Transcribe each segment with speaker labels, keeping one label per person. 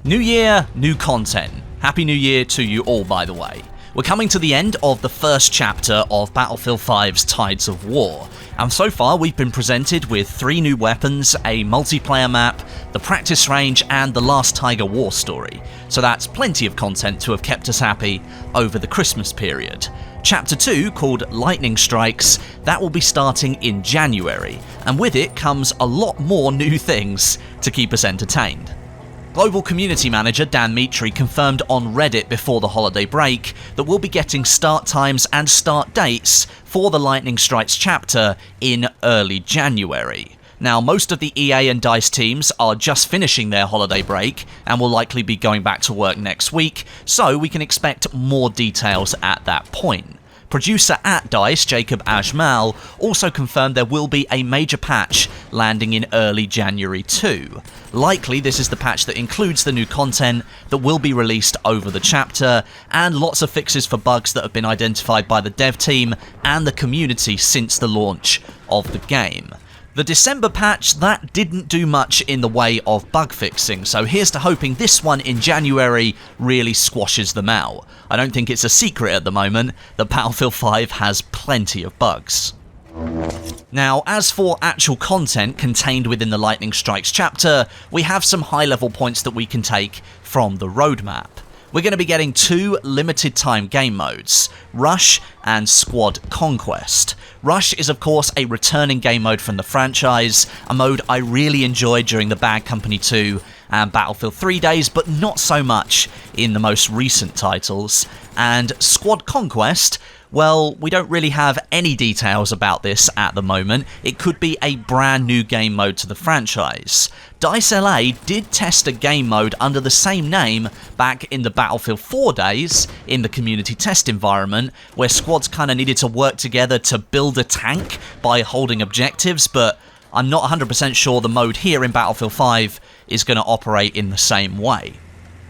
Speaker 1: New year, new content. Happy New Year to you all, by the way. We're coming to the end of the first chapter of Battlefield 5's Tides of War, and so far we've been presented with 3 new weapons, a multiplayer map, the practice range, and the last Tiger war story. So that's plenty of content to have kept us happy over the Christmas period. Chapter 2, called Lightning Strikes, that will be starting in January, and with it comes a lot more new things to keep us entertained. Global Community Manager Dan Mitri confirmed on Reddit before the holiday break that we'll be getting start times and start dates for the Lightning Strikes chapter in early January. Now, most of the EA and DICE teams are just finishing their holiday break and will likely be going back to work next week, so we can expect more details at that point. Producer at DICE, Jacob Ajmal, also confirmed there will be a major patch landing in early January too. Likely this is the patch that includes the new content that will be released over the chapter, and lots of fixes for bugs that have been identified by the dev team and the community since the launch of the game. The December patch, that didn't do much in the way of bug fixing, so here's to hoping this one in January really squashes them out. I don't think it's a secret at the moment that Battlefield 5 has plenty of bugs. Now, as for actual content contained within the Lightning Strikes chapter, we have some high-level points that we can take from the roadmap. We're going to be getting 2 limited time game modes, Rush and Squad Conquest. Rush is of course a returning game mode from the franchise, a mode I really enjoyed during the Bad Company 2 and Battlefield 3 days, but not so much in the most recent titles. And Squad Conquest, well, we don't really have any details about this at the moment. It could be a brand new game mode to the franchise. DICE LA did test a game mode under the same name back in the Battlefield 4 days in the community test environment, where squads kind of needed to work together to build a tank by holding objectives, but I'm not 100% sure the mode here in Battlefield 5 is going to operate in the same way.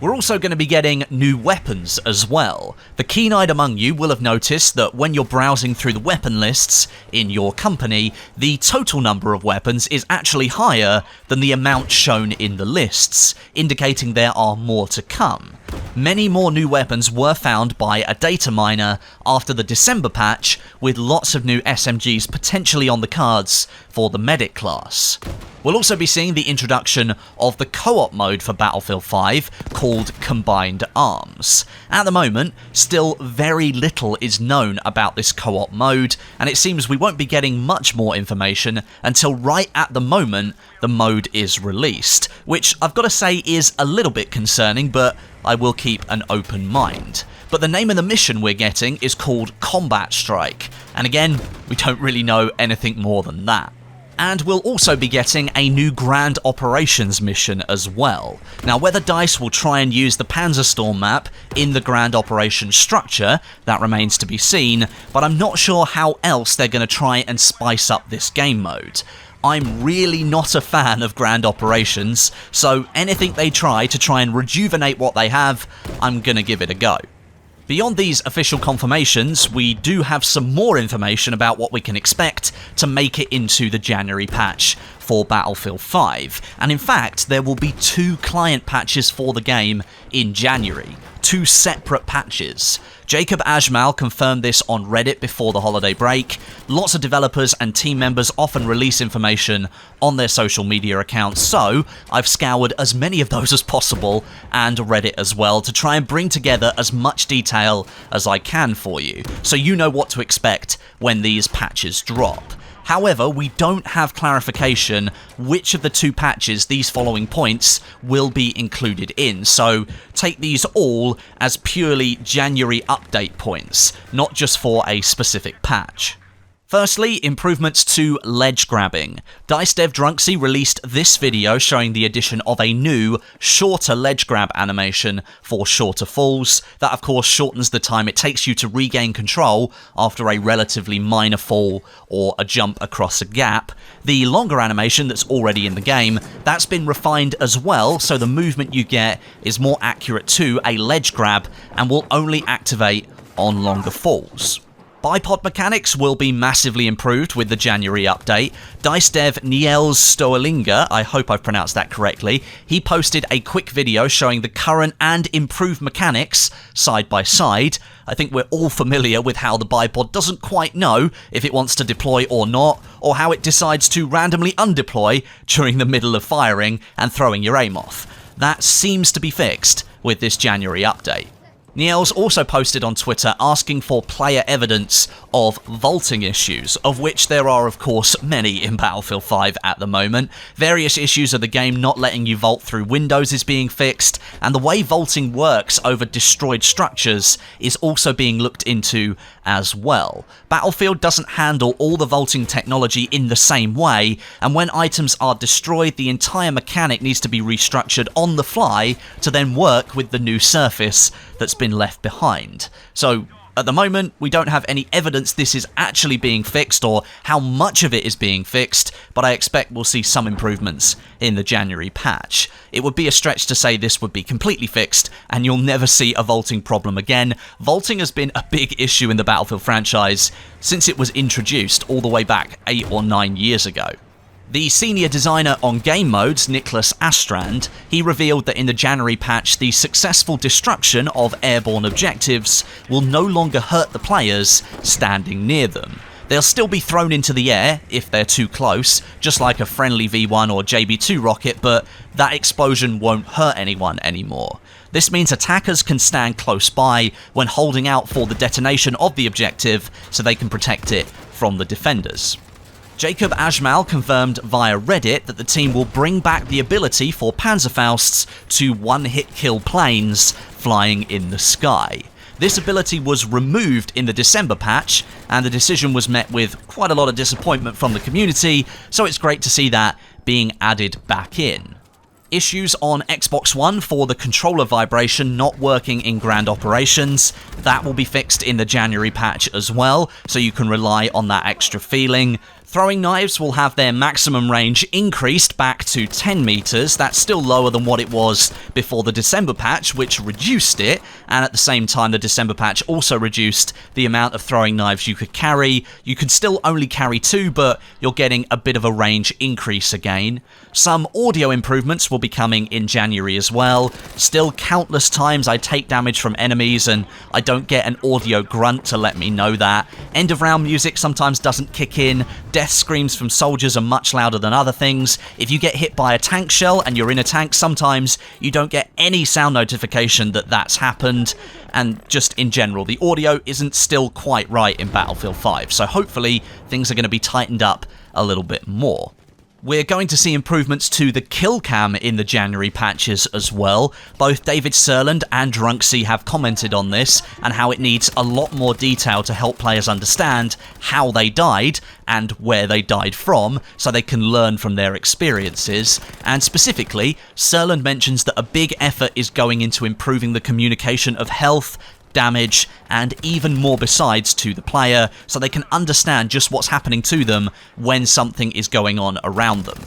Speaker 1: We're also going to be getting new weapons as well. The keen-eyed among you will have noticed that when you're browsing through the weapon lists in your company, the total number of weapons is actually higher than the amount shown in the lists, indicating there are more to come. Many more new weapons were found by a data miner after the December patch, with lots of new SMGs potentially on the cards for the medic class. We'll also be seeing the introduction of the co-op mode for Battlefield 5, called Combined Arms. At the moment, still very little is known about this co-op mode, and it seems we won't be getting much more information until right at the moment the mode is released, which I've got to say is a little bit concerning, but I will keep an open mind. But the name of the mission we're getting is called Combat Strike, and again, we don't really know anything more than that. And we'll also be getting a new Grand Operations mission as well. Now, whether DICE will try and use the Panzerstorm map in the Grand Operations structure, that remains to be seen, but I'm not sure how else they're going to try and spice up this game mode. I'm really not a fan of Grand Operations, so anything they try and rejuvenate what they have, I'm going to give it a go. Beyond these official confirmations, we do have some more information about what we can expect to make it into the January patch for Battlefield 5. And in fact, there will be 2 client patches for the game in January. 2 separate patches. Jacob Ajmal confirmed this on Reddit before the holiday break. Lots of developers and team members often release information on their social media accounts, so I've scoured as many of those as possible, and Reddit as well, to try and bring together as much detail as I can for you, so you know what to expect when these patches drop. However, we don't have clarification which of the 2 patches these following points will be included in, so take these all as purely January update points, not just for a specific patch. Firstly, improvements to ledge grabbing. DICE dev Drunksy released this video showing the addition of a new, shorter ledge grab animation for shorter falls. That of course shortens the time it takes you to regain control after a relatively minor fall or a jump across a gap. The longer animation that's already in the game, that's been refined as well, so the movement you get is more accurate to a ledge grab and will only activate on longer falls. Bipod mechanics will be massively improved with the January update. Dice dev Niels Stoerlinger, I hope I've pronounced that correctly, he posted a quick video showing the current and improved mechanics side by side. I think we're all familiar with how the bipod doesn't quite know if it wants to deploy or not, or how it decides to randomly undeploy during the middle of firing and throwing your aim off. That seems to be fixed with this January update. Niels also posted on Twitter asking for player evidence of vaulting issues, of which there are of course many in Battlefield 5 at the moment. Various issues of the game not letting you vault through windows is being fixed, and the way vaulting works over destroyed structures is also being looked into as well. Battlefield doesn't handle all the vaulting technology in the same way, and when items are destroyed, the entire mechanic needs to be restructured on the fly to then work with the new surface that's been left behind. So at the moment, we don't have any evidence this is actually being fixed or how much of it is being fixed, but I expect we'll see some improvements in the January patch. It would be a stretch to say this would be completely fixed and you'll never see a vaulting problem again. Vaulting has been a big issue in the Battlefield franchise since it was introduced all the way back 8 or 9 years ago. The senior designer on game modes, Nicholas Astrand, he revealed that in the January patch, the successful destruction of airborne objectives will no longer hurt the players standing near them. They'll still be thrown into the air if they're too close, just like a friendly V1 or JB2 rocket, but that explosion won't hurt anyone anymore. This means attackers can stand close by when holding out for the detonation of the objective so they can protect it from the defenders. Jacob Ajmal confirmed via Reddit that the team will bring back the ability for Panzerfausts to one-hit kill planes flying in the sky. This ability was removed in the December patch, and the decision was met with quite a lot of disappointment from the community, so it's great to see that being added back in. Issues on Xbox One for the controller vibration not working in Grand Operations, that will be fixed in the January patch as well, so you can rely on that extra feeling. Throwing knives will have their maximum range increased back to 10 meters. That's still lower than what it was before the December patch, which reduced it, and at the same time the December patch also reduced the amount of throwing knives you could carry. You can still only carry 2, but you're getting a bit of a range increase again. Some audio improvements will be coming in January as well. Still countless times I take damage from enemies and I don't get an audio grunt to let me know that. End of round music sometimes doesn't kick in. Death screams from soldiers are much louder than other things. If you get hit by a tank shell and you're in a tank, sometimes you don't get any sound notification that that's happened. And just in general, the audio isn't still quite right in Battlefield 5, so hopefully things are going to be tightened up a little bit more. We're going to see improvements to the kill cam in the January patches as well. Both David Serland and Drunksy have commented on this and how it needs a lot more detail to help players understand how they died and where they died from so they can learn from their experiences. And specifically, Serland mentions that a big effort is going into improving the communication of health, damage, and even more besides to the player, so they can understand just what's happening to them when something is going on around them.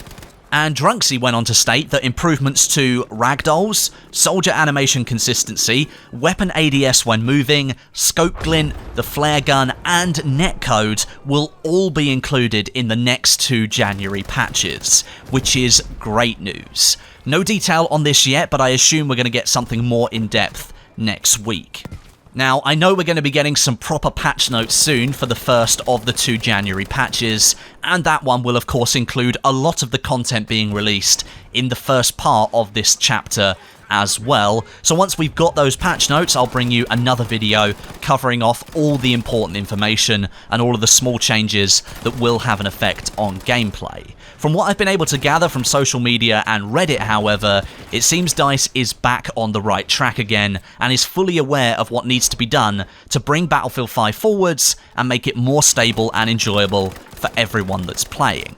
Speaker 1: And Drunksy went on to state that improvements to ragdolls, soldier animation consistency, weapon ADS when moving, scope glint, the flare gun, and netcode will all be included in the next 2 January patches, which is great news. No detail on this yet, but I assume we're going to get something more in-depth next week. Now, I know we're going to be getting some proper patch notes soon for the first of the 2 January patches, and that one will of course include a lot of the content being released in the first part of this chapter as well. So once we've got those patch notes, I'll bring you another video covering off all the important information and all of the small changes that will have an effect on gameplay. From what I've been able to gather from social media and Reddit, however, it seems DICE is back on the right track again and is fully aware of what needs to be done to bring Battlefield 5 forwards and make it more stable and enjoyable for everyone that's playing.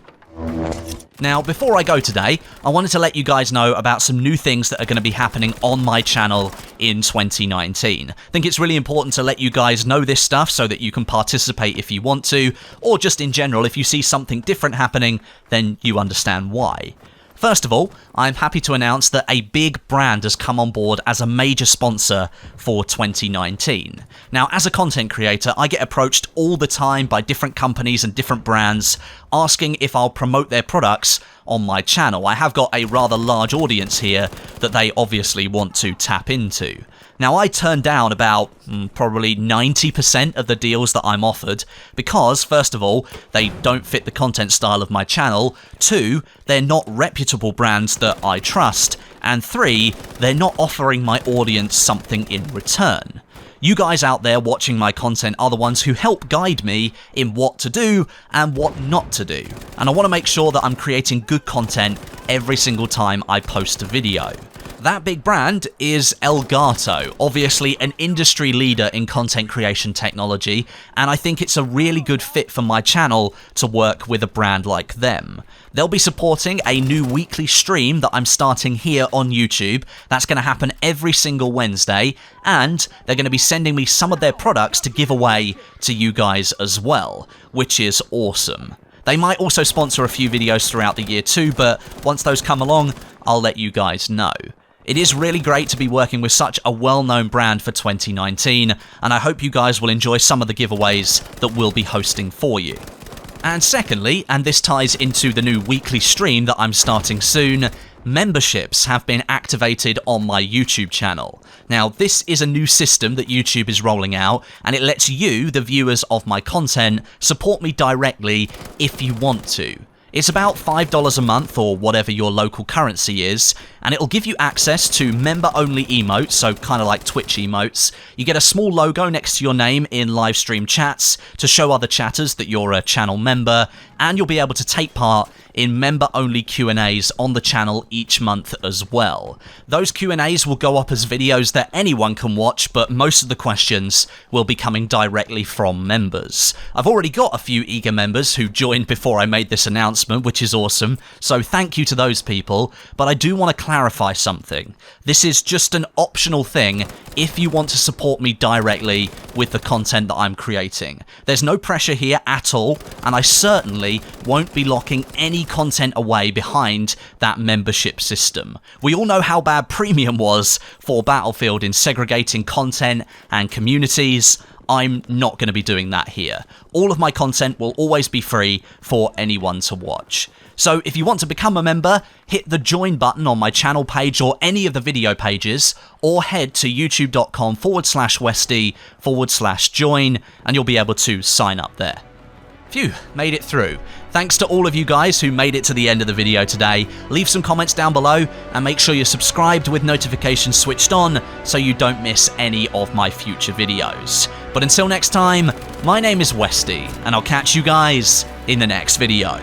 Speaker 1: Now, before I go today, I wanted to let you guys know about some new things that are going to be happening on my channel in 2019. I think it's really important to let you guys know this stuff so that you can participate if you want to, or just in general, if you see something different happening, then you understand why. First of all, I'm happy to announce that a big brand has come on board as a major sponsor for 2019. Now, as a content creator, I get approached all the time by different companies and different brands asking if I'll promote their products on my channel. I have got a rather large audience here that they obviously want to tap into. Now, I turn down about probably 90% of the deals that I'm offered because, first of all, they don't fit the content style of my channel, 2, they're not reputable brands that I trust, and 3, they're not offering my audience something in return. You guys out there watching my content are the ones who help guide me in what to do and what not to do, and I want to make sure that I'm creating good content every single time I post a video. That big brand is Elgato, obviously an industry leader in content creation technology, and I think it's a really good fit for my channel to work with a brand like them. They'll be supporting a new weekly stream that I'm starting here on YouTube. That's going to happen every single Wednesday, and they're going to be sending me some of their products to give away to you guys as well, which is awesome. They might also sponsor a few videos throughout the year too, but once those come along, I'll let you guys know. It is really great to be working with such a well-known brand for 2019, and I hope you guys will enjoy some of the giveaways that we'll be hosting for you. And secondly, and this ties into the new weekly stream that I'm starting soon, memberships have been activated on my YouTube channel. Now, this is a new system that YouTube is rolling out, and it lets you, the viewers of my content, support me directly if you want to. It's about $5 a month or whatever your local currency is, and it'll give you access to member-only emotes, so kind of like Twitch emotes. You get a small logo next to your name in live stream chats to show other chatters that you're a channel member, and you'll be able to take part in member-only Q&As on the channel each month as well. Those Q&As will go up as videos that anyone can watch, but most of the questions will be coming directly from members. I've already got a few eager members who joined before I made this announcement, which is awesome, so thank you to those people, but I do want to clarify something. This is just an optional thing if you want to support me directly with the content that I'm creating. There's no pressure here at all, and I certainly won't be locking any content away behind that membership system. We all know how bad Premium was for Battlefield in segregating content and communities. I'm not going to be doing that here. All of my content will always be free for anyone to watch. So if you want to become a member, hit the join button on my channel page or any of the video pages, or head to youtube.com/Westie/join, and you'll be able to sign up there. Phew, made it through. Thanks to all of you guys who made it to the end of the video today. Leave some comments down below and make sure you're subscribed with notifications switched on so you don't miss any of my future videos. But until next time, my name is Westie, and I'll catch you guys in the next video.